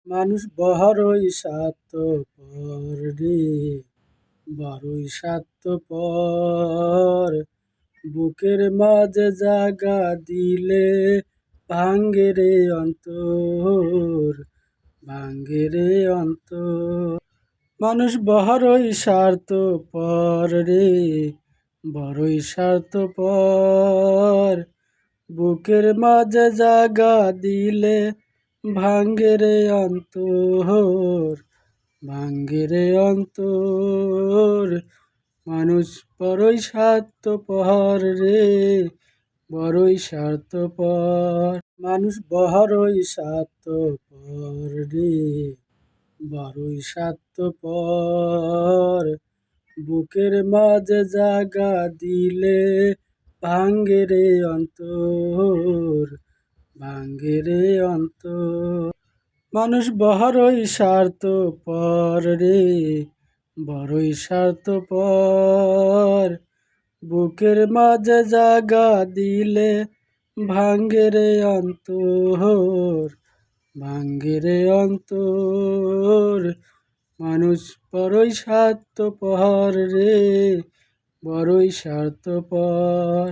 মানুষ বড়ই স্বার্থপর রে, বড়ই স্বার্থপর। বুকের মাঝে জাগা দিলে ভাঙ্গে রে অন্তর, ভাঙ্গে রে অন্তর। মানুষ বড়ই স্বার্থপর রে, বড়ই স্বার্থপর। বুকের মাঝে জাগা দিলে ভাঙ্গে রে অন্তর, ভাঙ্গে রে অন্তর। মানুষ বড়ই স্বার্থপর রে, বড়ই স্বার্থপর। মানুষ বড়ই স্বার্থপর রে, বড়ই স্বার্থপর। বুকের মাঝে জাগা দিলে ভাঙ্গে রে অন্তর, ভাঙ্গে রে অন্তর। মানুষ বড়ই স্বার্থপর রে, বড়ই স্বার্থপর। বুকের মাঝে জাগা দিলে ভাঙ্গে রে অন্তর, ভাঙ্গে রে অন্তর। মানুষ বড়ই স্বার্থপর রে, বড়ই স্বার্থপর।